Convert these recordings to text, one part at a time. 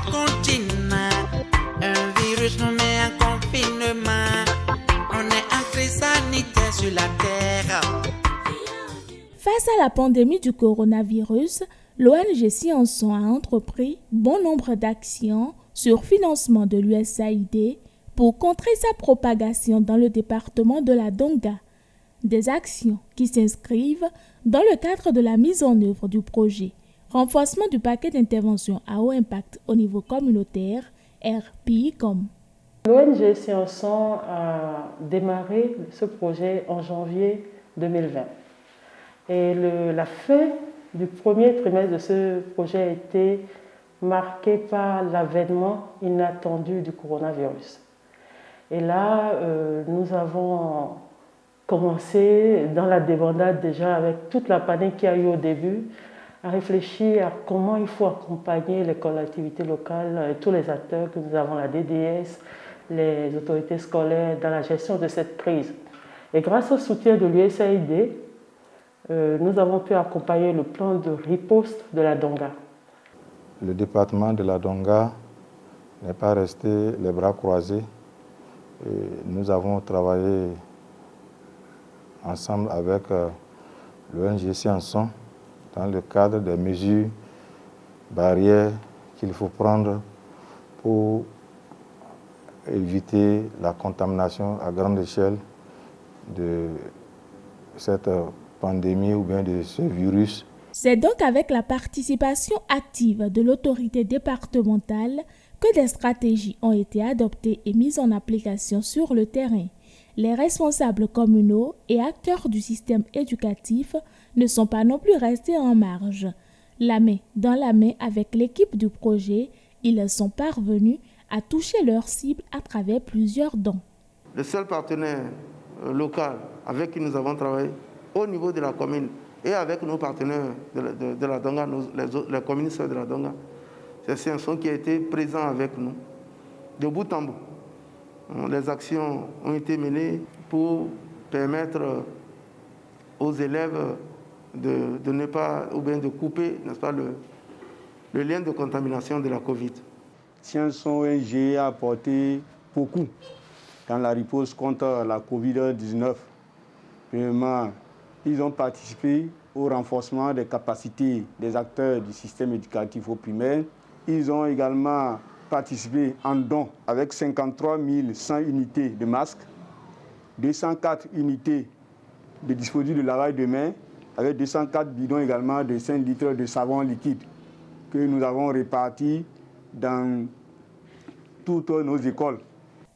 continue. Un virus nous met en confinement. On est en crise sanitaire sur la terre. Face à la pandémie du coronavirus, l'ONG Scienson a entrepris bon nombre d'actions sur financement de l'USAID pour contrer sa propagation dans le département de la Donga. Des actions qui s'inscrivent dans le cadre de la mise en œuvre du projet Renforcement du paquet d'intervention à haut impact au niveau communautaire, RPICOM. L'ONG Scienson a démarré ce projet en janvier 2020. Et la fin du premier trimestre de ce projet a été marquée par l'avènement inattendu du coronavirus. Et là, nous avons commencé dans la débandade déjà avec toute la panique qu'il y a eu au début, à réfléchir à comment il faut accompagner les collectivités locales et tous les acteurs que nous avons, la DDS, les autorités scolaires, dans la gestion de cette crise. Et grâce au soutien de l'USAID, nous avons pu accompagner le plan de riposte de la Donga. Le département de la Donga n'est pas resté les bras croisés. Et nous avons travaillé ensemble avec l'ONG Scienson dans le cadre des mesures barrières qu'il faut prendre pour éviter la contamination à grande échelle de cette pandémie ou bien de ce virus. C'est donc avec la participation active de l'autorité départementale que des stratégies ont été adoptées et mises en application sur le terrain. Les responsables communaux et acteurs du système éducatif ne sont pas non plus restés en marge. La main dans la main avec l'équipe du projet, ils sont parvenus à toucher leur cible à travers plusieurs dons. Le seul partenaire local avec qui nous avons travaillé au niveau de la commune et avec nos partenaires de la Donga, les communistes de la Donga, c'est Scienson qui a été présent avec nous de bout en bout. Les actions ont été menées pour permettre aux élèves de ne pas, ou bien de couper, n'est-ce pas, le lien de contamination de la Covid. Scienson ONG a apporté beaucoup dans la riposte contre la Covid-19. Premièrement, ils ont participé au renforcement des capacités des acteurs du système éducatif au primaire. Ils ont également participé en don avec 53 100 unités de masques, 204 unités de dispositifs de lavage de mains, avec 204 bidons également de 5 litres de savon liquide que nous avons répartis dans toutes nos écoles.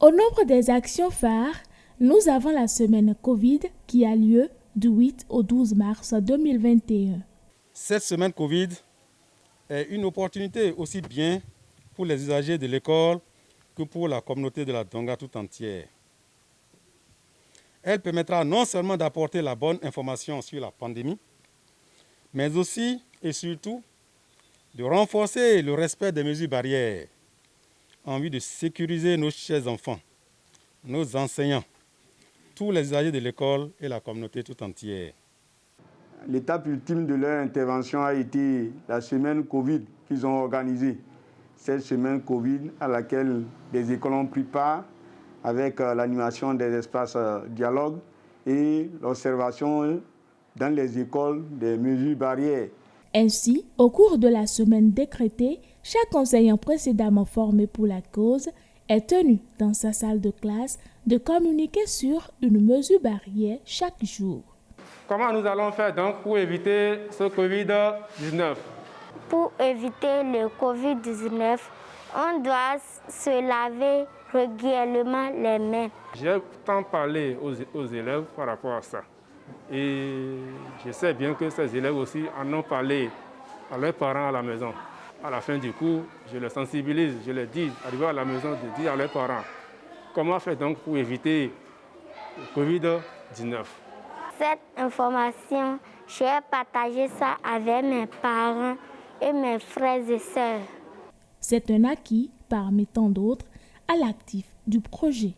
Au nombre des actions phares, nous avons la semaine Covid qui a lieu du 8 au 12 mars 2021. Cette semaine Covid est une opportunité aussi bien pour les usagers de l'école que pour la communauté de la Donga tout entière. Elle permettra non seulement d'apporter la bonne information sur la pandémie, mais aussi et surtout de renforcer le respect des mesures barrières en vue de sécuriser nos chers enfants, nos enseignants, tous les usagers de l'école et la communauté tout entière. L'étape ultime de leur intervention a été la semaine Covid qu'ils ont organisée. Cette semaine Covid à laquelle les écoles ont pris part avec l'animation des espaces dialogue et l'observation dans les écoles des mesures barrières. Ainsi, au cours de la semaine décrétée, chaque enseignant précédemment formé pour la cause est tenu dans sa salle de classe de communiquer sur une mesure barrière chaque jour. Comment nous allons faire donc pour éviter ce Covid-19? Pour éviter le Covid-19, on doit se laver régulièrement les mains. J'ai tant parlé aux élèves par rapport à ça. Et je sais bien que ces élèves aussi en ont parlé à leurs parents à la maison. À la fin du cours, je les sensibilise, je les dis, arrivé à la maison, de dire à leurs parents comment faire donc pour éviter le Covid-19. Cette information, j'ai partagé ça avec mes parents et mes frères et sœurs. C'est un acquis, parmi tant d'autres, à l'actif du projet.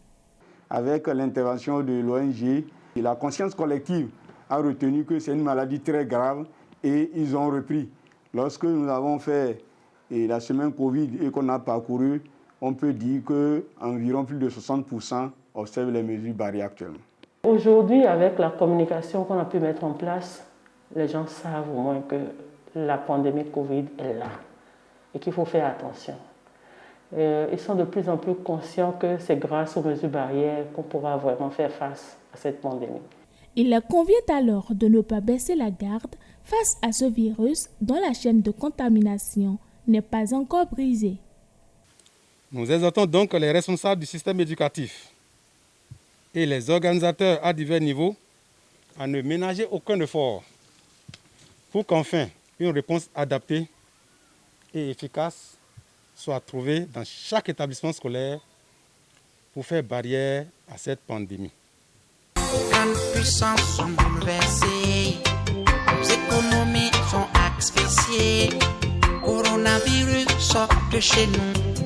Avec l'intervention de l'ONG, la conscience collective a retenu que c'est une maladie très grave et ils ont repris. Lorsque nous avons fait et la semaine Covid et qu'on a parcouru, on peut dire qu'environ plus de 60% observent les mesures barrières actuellement. Aujourd'hui, avec la communication qu'on a pu mettre en place, les gens savent au moins que la pandémie Covid est là et qu'il faut faire attention. Ils sont de plus en plus conscients que c'est grâce aux mesures barrières qu'on pourra vraiment faire face à cette pandémie. Il leur convient alors de ne pas baisser la garde face à ce virus dont la chaîne de contamination n'est pas encore brisée. Nous exhortons donc les responsables du système éducatif et les organisateurs à divers niveaux à ne ménager aucun effort pour qu'enfin une réponse adaptée et efficace soit trouvée dans chaque établissement scolaire pour faire barrière à cette pandémie. Grandes puissances sont bouleversées, nos économies sont asphyxiées, coronavirus sort de chez nous.